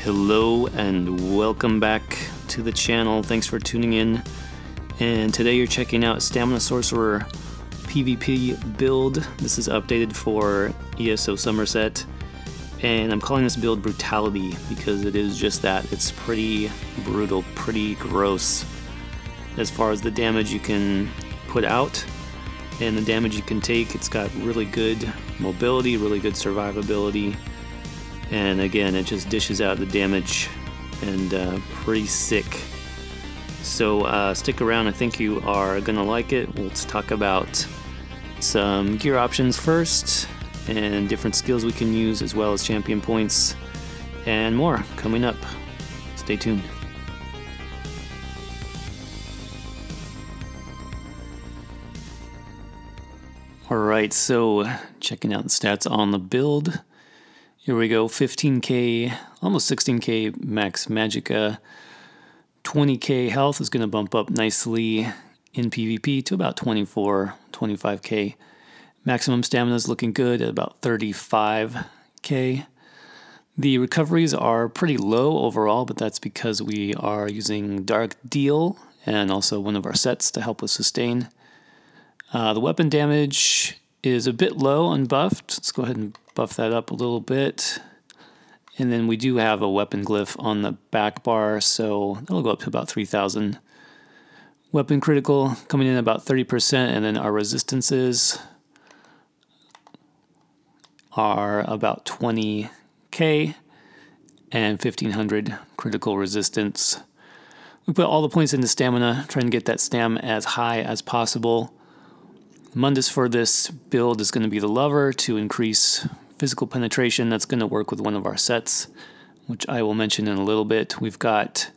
Hello and welcome back to the channel. Thanks for tuning in. And today you're checking out Stamina Sorcerer PvP build. This is updated for ESO Summerset. And I'm calling this build Brutality because it is just that. It's pretty brutal, pretty gross as far as the damage you can put out and the damage you can take. It's got really good mobility, really good survivability. And again, it just dishes out the damage and pretty sick. So stick around, I think you are gonna like it. Let's talk about some gear options first and different skills we can use, as well as champion points and more coming up. Stay tuned. Alright, so checking out the stats on the build. Here we go, 15k, almost 16k max magicka. 20k health is going to bump up nicely in PvP to about 24, 25k. Maximum stamina is looking good at about 35k. The recoveries are pretty low overall, but that's because we are using Dark Deal and also one of our sets to help with sustain. The weapon damage is a bit low unbuffed. Let's go ahead and buff that up a little bit. And then we do have a weapon glyph on the back bar, so that'll go up to about 3,000. Weapon critical coming in about 30%, and then our resistances are about 20k and 1,500 critical resistance. We put all the points into stamina, trying to get that stam as high as possible. Mundus for this build is going to be the Lover to increase physical penetration. That's going to work with one of our sets, which I will mention in a little bit. We've got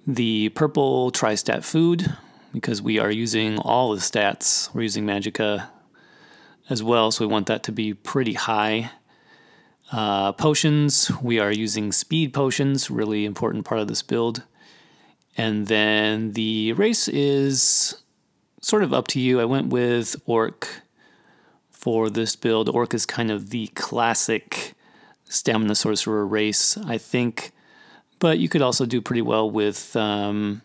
the purple tri-stat food because we are using all the stats. We're using magicka as well, so we want that to be pretty high. Potions, we are using speed potions, really important part of this build. And then the race is sort of up to you. I went with Orc for this build. Orc is kind of the classic Stamina Sorcerer race, I think. But you could also do pretty well with, you know,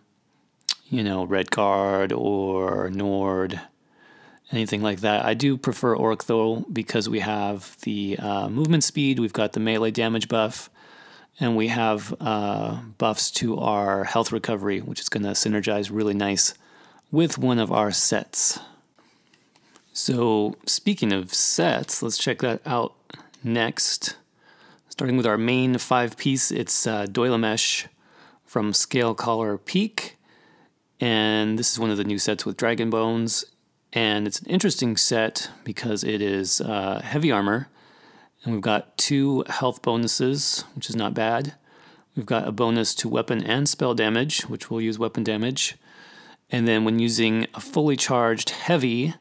Redguard or Nord, anything like that. I do prefer Orc, though, because we have the movement speed, we've got the melee damage buff, and we have buffs to our health recovery, which is going to synergize really nice with one of our sets. So speaking of sets, let's check that out next. Starting with our main 5-piece, it's Doilamesh from Scale Collar Peak. And this is one of the new sets with Dragon Bones. And it's an interesting set because it is heavy armor. And we've got 2 health bonuses, which is not bad. We've got a bonus to weapon and spell damage, which we'll use weapon damage. And then when using a fully charged heavy,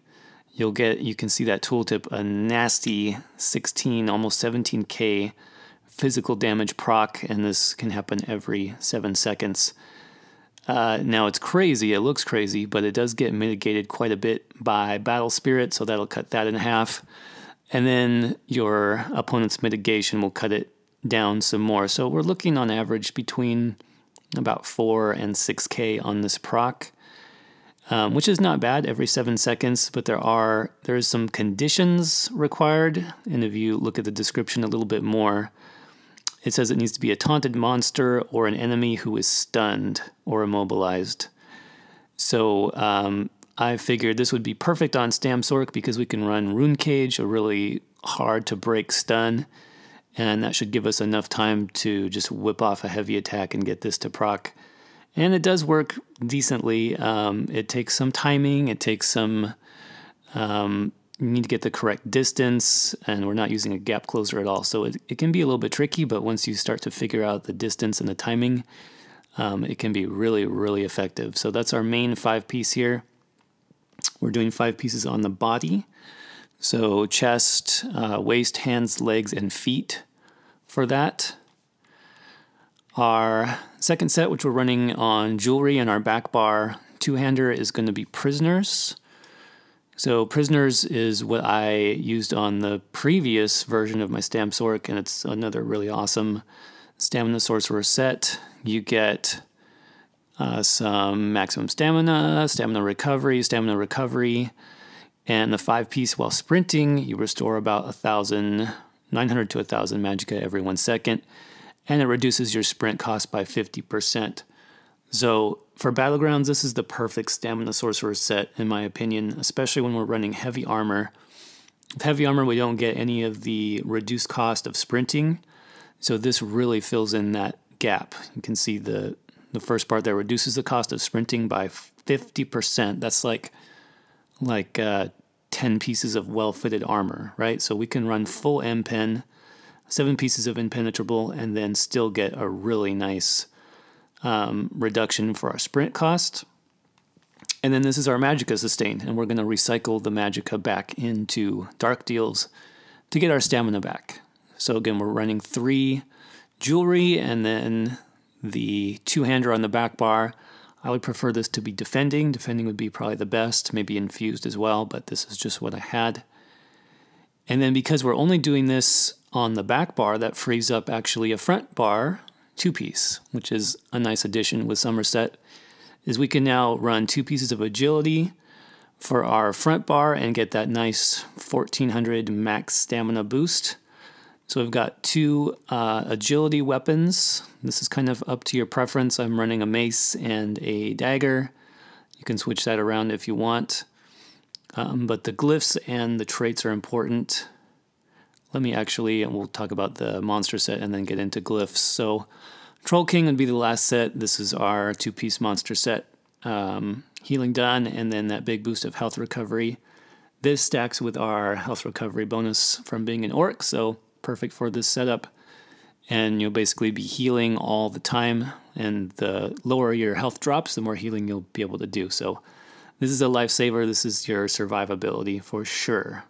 you can see that tooltip, a nasty 16, almost 17k physical damage proc, and this can happen every 7 seconds. Now it's crazy, it looks crazy, but it does get mitigated quite a bit by Battle Spirit, so that'll cut that in half. And then your opponent's mitigation will cut it down some more. So we're looking on average between about 4 and 6k on this proc. Which is not bad every 7 seconds, but there is some conditions required, and if you look at the description a little bit more, it says it needs to be a taunted monster or an enemy who is stunned or immobilized. So I figured this would be perfect on Stam Sorc because we can run Rune Cage, a really hard to break stun, and that should give us enough time to just whip off a heavy attack and get this to proc. And it does work decently. It takes some timing, it takes some, you need to get the correct distance, and we're not using a gap closer at all. So it can be a little bit tricky, but once you start to figure out the distance and the timing, it can be really, really effective. So that's our main 5-piece here. We're doing 5 pieces on the body. So chest, waist, hands, legs, and feet for that. Our second set, which we're running on jewelry and our back bar 2-hander, is going to be Prisoners. So Prisoners is what I used on the previous version of my Stam Sorc, and it's another really awesome Stamina Sorcerer set, you get some maximum stamina, stamina recovery, and the 5-piece while sprinting, you restore about 900 to 1,000 magicka every 1 second, and it reduces your sprint cost by 50%. So for Battlegrounds, this is the perfect Stamina Sorcerer set, in my opinion, especially when we're running heavy armor. With heavy armor, we don't get any of the reduced cost of sprinting, so this really fills in that gap. You can see the first part there reduces the cost of sprinting by 50%. That's like 10 pieces of well-fitted armor, right? So we can run full M-Pen, 7 pieces of impenetrable, and then still get a really nice reduction for our sprint cost. And then this is our magicka sustain, and we're going to recycle the magicka back into dark deals to get our stamina back. So again, we're running 3 jewelry and then the 2-hander on the back bar. I would prefer this to be defending. Defending would be probably the best, maybe infused as well, but this is just what I had. And then because we're only doing this on the back bar, that frees up actually a front bar 2-piece, which is a nice addition with Summerset, is we can now run 2 pieces of agility for our front bar and get that nice 1400 max stamina boost. So we've got 2 agility weapons. This is kind of up to your preference. I'm running a mace and a dagger. You can switch that around if you want. But the glyphs and the traits are important. Let me actually, and we'll talk about the monster set and then get into glyphs. So Troll King would be the last set. This is our 2-piece monster set. Healing done, and then that big boost of health recovery. This stacks with our health recovery bonus from being an orc, so perfect for this setup. And you'll basically be healing all the time, and the lower your health drops, the more healing you'll be able to do. So this is a lifesaver. This is your survivability for sure.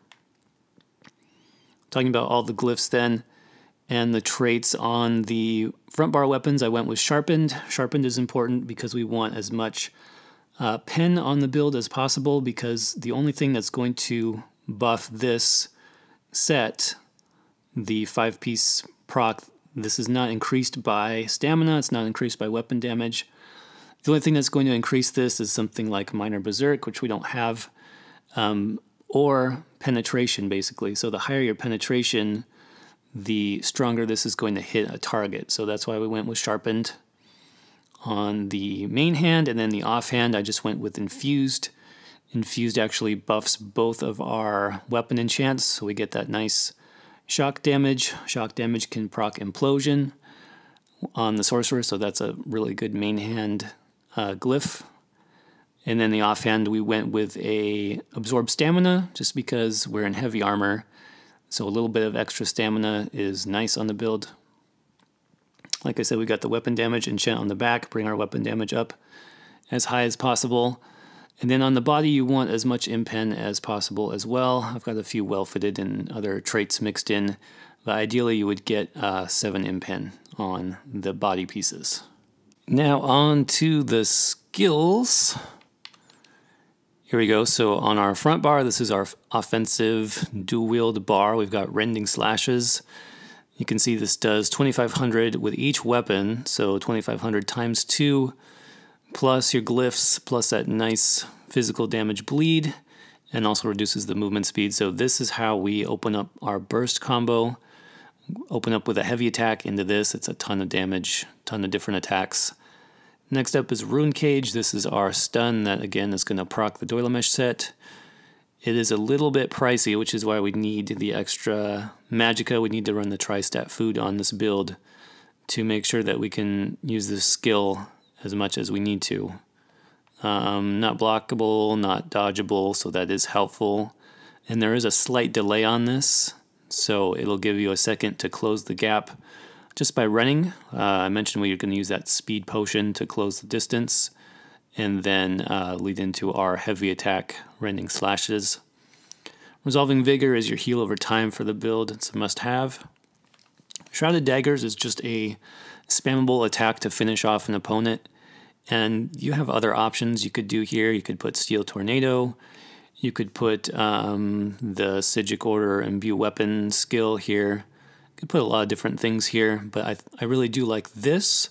Talking about all the glyphs then, and the traits on the front bar weapons, I went with Sharpened. Sharpened is important because we want as much pen on the build as possible, because the only thing that's going to buff this set, the 5-piece proc, this is not increased by stamina, it's not increased by weapon damage. The only thing that's going to increase this is something like Minor Berserk, which we don't have, or penetration, basically. So the higher your penetration, the stronger this is going to hit a target. So that's why we went with Sharpened on the main hand, and then the offhand I just went with Infused. Infused actually buffs both of our weapon enchants, so we get that nice shock damage. Shock damage can proc Implosion on the Sorcerer, so that's a really good main hand glyph. And then the offhand we went with a Absorb Stamina, just because we're in heavy armor, so a little bit of extra stamina is nice on the build. Like I said, we got the weapon damage enchant on the back, bring our weapon damage up as high as possible. And then on the body, you want as much impen as possible as well. I've got a few well-fitted and other traits mixed in, but ideally you would get 7 impen on the body pieces. Now on to the skills. Here we go. So on our front bar, this is our offensive dual-wield bar. We've got Rending Slashes. You can see this does 2,500 with each weapon, so 2,500 times 2, plus your glyphs, plus that nice physical damage bleed, and also reduces the movement speed. So this is how we open up our burst combo. Open up with a heavy attack into this. It's a ton of damage, ton of different attacks. Next up is Rune Cage. This is our stun that, again, is going to proc the Doilamesh set. It is a little bit pricey, which is why we need the extra magicka. We need to run the tri-stat food on this build to make sure that we can use this skill as much as we need to. Not blockable, not dodgeable, so that is helpful. And there is a slight delay on this, so it'll give you a second to close the gap just by running. I mentioned we are going to use that speed potion to close the distance, and then lead into our heavy attack, Rending Slashes. Resolving Vigor is your heal over time for the build. It's a must-have. Shrouded Daggers is just a spammable attack to finish off an opponent, and you have other options you could do here. You could put Steel Tornado. You could put the Sigic Order Imbue Weapon skill here Could put a lot of different things here, but I really do like this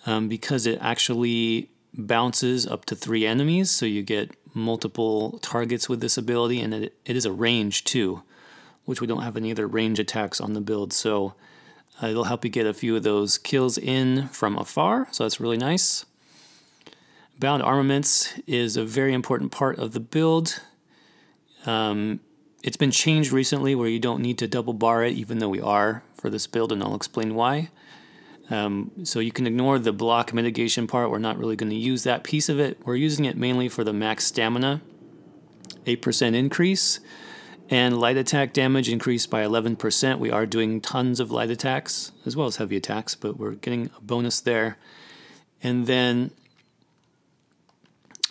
because it actually bounces up to 3 enemies, so you get multiple targets with this ability, and it is a range too, which we don't have any other range attacks on the build, so it'll help you get a few of those kills in from afar, so that's really nice. Bound armaments is a very important part of the build. It's been changed recently where you don't need to double bar it, even though we are for this build, and I'll explain why. So you can ignore the block mitigation part. We're not really going to use that piece of it. We're using it mainly for the max stamina, 8% increase, and light attack damage increased by 11%. We are doing tons of light attacks as well as heavy attacks, but we're getting a bonus there. And then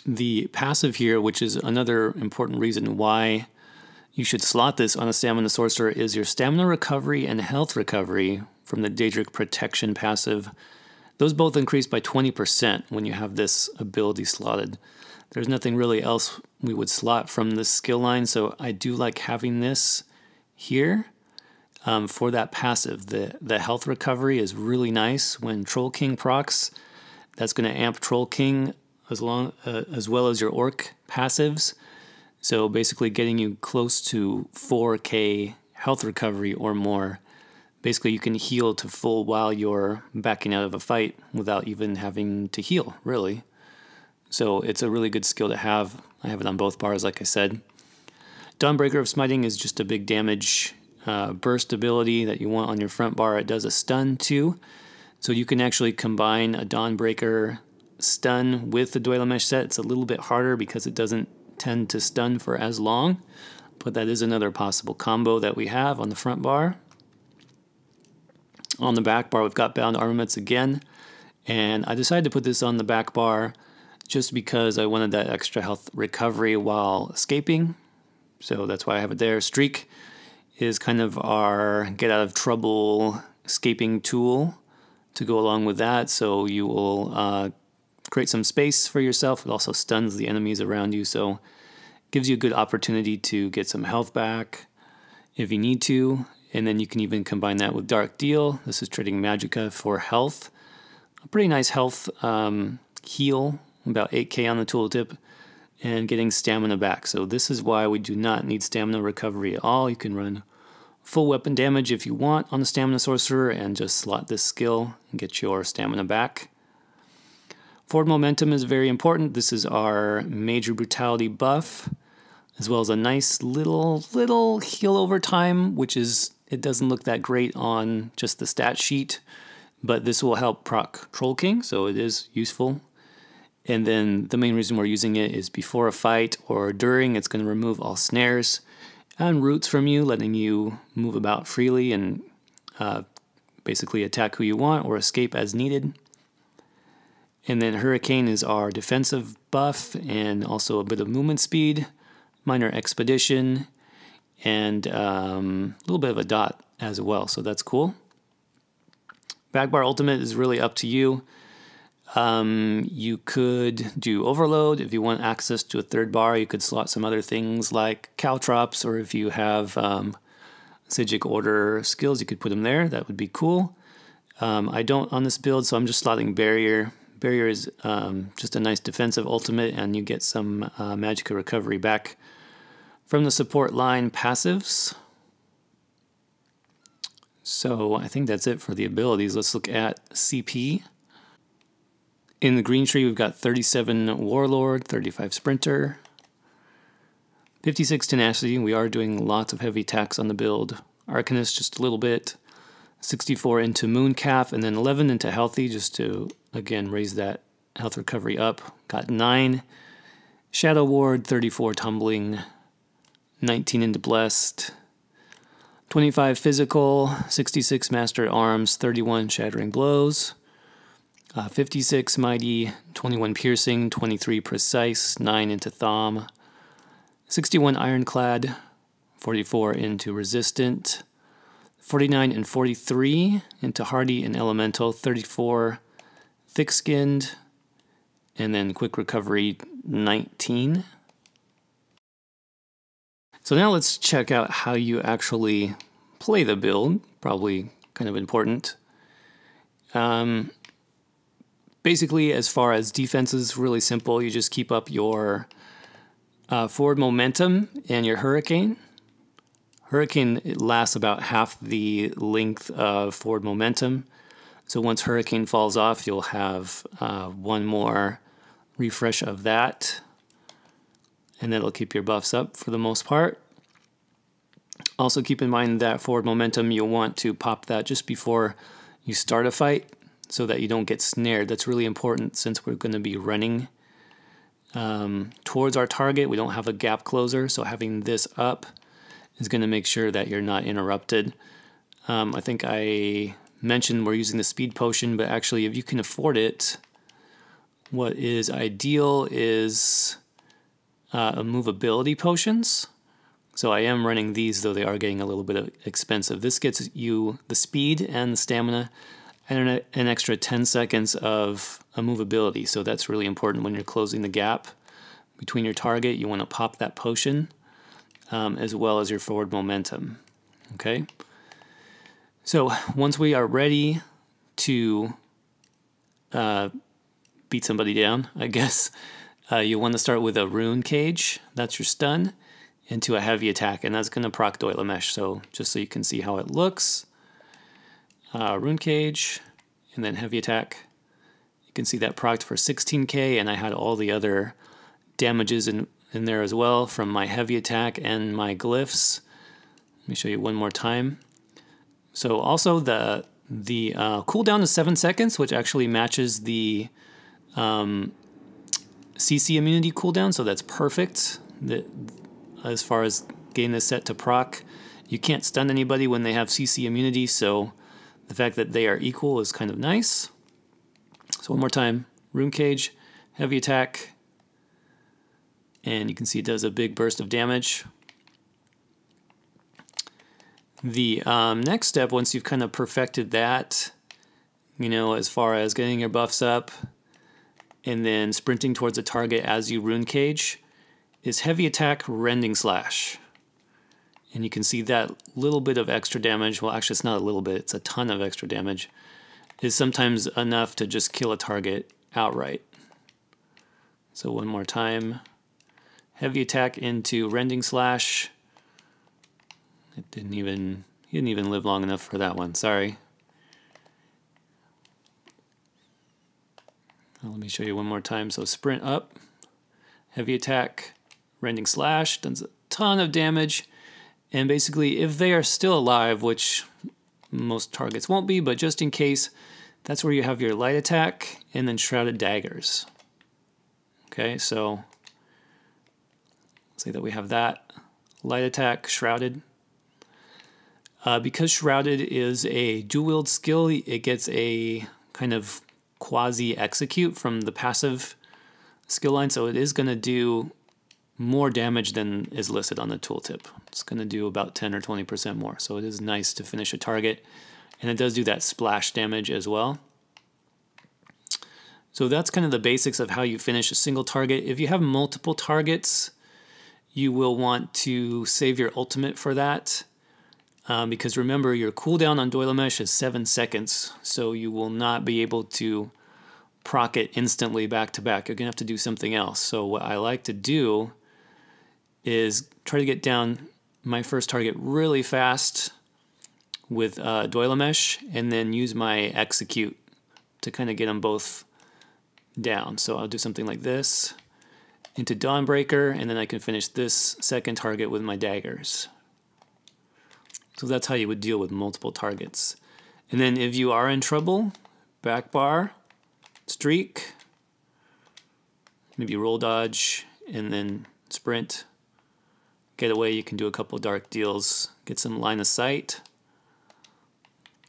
the passive here, which is another important reason why you should slot this on a Stamina Sorcerer, is your stamina recovery and health recovery from the Daedric Protection passive. Those both increase by 20% when you have this ability slotted. There's nothing really else we would slot from this skill line, so I do like having this here for that passive. The health recovery is really nice when Troll King procs. That's going to amp Troll King as well as your Orc passives. So basically getting you close to 4k health recovery or more. Basically you can heal to full while you're backing out of a fight without even having to heal, really. So it's a really good skill to have. I have it on both bars, like I said. Dawnbreaker of Smiting is just a big damage burst ability that you want on your front bar. It does a stun too. So you can actually combine a Dawnbreaker stun with the Dwellamesh set. It's a little bit harder because it doesn't tend to stun for as long, but that is another possible combo that we have on the front bar. On the back bar, we've got Bound Armaments again, and I decided to put this on the back bar just because I wanted that extra health recovery while escaping, so that's why I have it there. Streak is kind of our get out of trouble escaping tool to go along with that, so you will create some space for yourself. It also stuns the enemies around you, so gives you a good opportunity to get some health back if you need to. And then you can even combine that with Dark Deal. This is trading Magicka for health. A pretty nice health heal, about 8k on the tooltip, and getting stamina back. So this is why we do not need stamina recovery at all. You can run full weapon damage if you want on the Stamina Sorcerer and just slot this skill and get your stamina back. Forward momentum is very important. This is our major brutality buff, as well as a nice little heal over time, which is, it doesn't look that great on just the stat sheet, but this will help proc Troll King, so it is useful. And then the main reason we're using it is before a fight or during. It's going to remove all snares and roots from you, letting you move about freely and basically attack who you want or escape as needed. And then Hurricane is our defensive buff and also a bit of movement speed, minor expedition, and a little bit of a dot as well, so that's cool. Backbar ultimate is really up to you. You could do overload. If you want access to a third bar, you could slot some other things like caltrops, or if you have Psijic Order skills, you could put them there. That would be cool. I don't on this build, so I'm just slotting Barrier. Barrier is just a nice defensive ultimate, and you get some Magicka recovery back from the support line passives. So I think that's it for the abilities. Let's look at CP. In the green tree, we've got 37 Warlord, 35 Sprinter, 56 Tenacity. We are doing lots of heavy attacks on the build. Arcanist just a little bit. 64 into Mooncalf, and then 11 into Healthy, just to, again, raise that health recovery up. Got 9 Shadow Ward, 34 Tumbling, 19 into Blessed, 25 Physical, 66 Master at Arms, 31 Shattering Blows, 56 Mighty, 21 Piercing, 23 Precise, 9 into Thom, 61 Ironclad, 44 into Resistant, 49 and 43 into Hardy and Elemental, 34 Thick-Skinned, and then Quick Recovery 19. So now let's check out how you actually play the build, probably kind of important. Basically, as far as defense is really simple. You just keep up your forward momentum and your hurricane. Hurricane lasts about half the length of forward momentum. So once hurricane falls off, you'll have one more refresh of that. And that'll keep your buffs up for the most part. Also keep in mind that forward momentum, you'll want to pop that just before you start a fight so that you don't get snared. That's really important since we're going to be running towards our target. We don't have a gap closer, so having this up is going to make sure that you're not interrupted. I think I mentioned we're using the speed potion, but actually if you can afford it, what is ideal is movability potions. So I am running these, though they are getting a little bit expensive. This gets you the speed and the stamina and an extra 10 seconds of movability. So that's really important when you're closing the gap between your target. You want to pop that potion as well as your forward momentum. Okay. So once we are ready to beat somebody down, I guess, you want to start with a rune cage. That's your stun. Into a heavy attack, and that's going to proc Doilamesh. So just so you can see how it looks, rune cage, and then heavy attack. You can see that procced for 16k, and I had all the other damages in there as well from my heavy attack and my glyphs. Let me show you one more time. So also the cooldown is 7 seconds, which actually matches the CC immunity cooldown, so that's perfect. As far as getting this set to proc, you can't stun anybody when they have CC immunity, so the fact that they are equal is kind of nice. So one more time, rune cage, heavy attack, and you can see it does a big burst of damage. The next step, once you've kind of perfected that, you know, as far as getting your buffs up and then sprinting towards a target as you rune cage, is heavy attack, rending slash. And you can see that little bit of extra damage, well actually it's not a little bit, it's a ton of extra damage, is sometimes enough to just kill a target outright. So one more time, heavy attack into rending slash. He didn't even live long enough for that one, sorry. Let me show you one more time. So sprint up, heavy attack, rending slash, does a ton of damage, and basically if they are still alive, which most targets won't be, but just in case, that's where you have your light attack and then shrouded daggers. Okay, so say that we have that light attack, shrouded. Because shrouded is a dual wield skill, it gets a kind of quasi execute from the passive skill line, so it is going to do more damage than is listed on the tooltip. It's going to do about 10 or 20% more, so it is nice to finish a target, and it does do that splash damage as well. So that's kind of the basics of how you finish a single target. If you have multiple targets, you will want to save your ultimate for that, because remember, your cooldown on Doilamesh is 7 seconds, so you will not be able to proc it instantly back to back. You're going to have to do something else. So what I like to do is try to get down my first target really fast with Doilamesh, and then use my execute to kind of get them both down. So I'll do something like this into Dawnbreaker, and then I can finish this second target with my daggers. So that's how you would deal with multiple targets. And then if you are in trouble, back bar, streak, maybe roll dodge, and then sprint. Get away, you can do a couple dark deals, get some line of sight.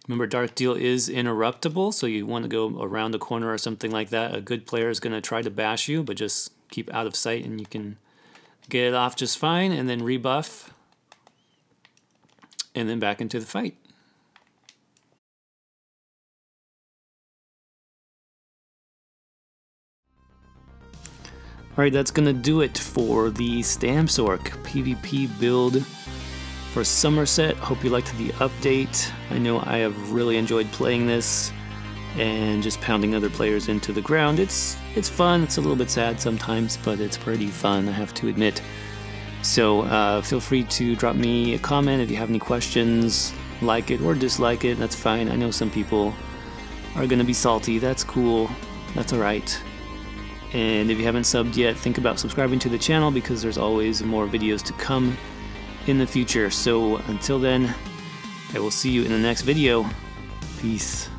Remember, dark deal is interruptible, so you want to go around the corner or something like that. A good player is going to try to bash you, but just keep out of sight and you can get it off just fine, and then rebuff, and then back into the fight. Alright, that's going to do it for the Stamps Orc PvP build for Summerset. Hope you liked the update. I know I have really enjoyed playing this and just pounding other players into the ground. It's fun. It's a little bit sad sometimes, but it's pretty fun, I have to admit. So feel free to drop me a comment if you have any questions. Like it or dislike it, that's fine. I know some people are gonna be salty. That's cool. That's alright. And if you haven't subbed yet, think about subscribing to the channel because there's always more videos to come in the future. So until then, I will see you in the next video. Peace.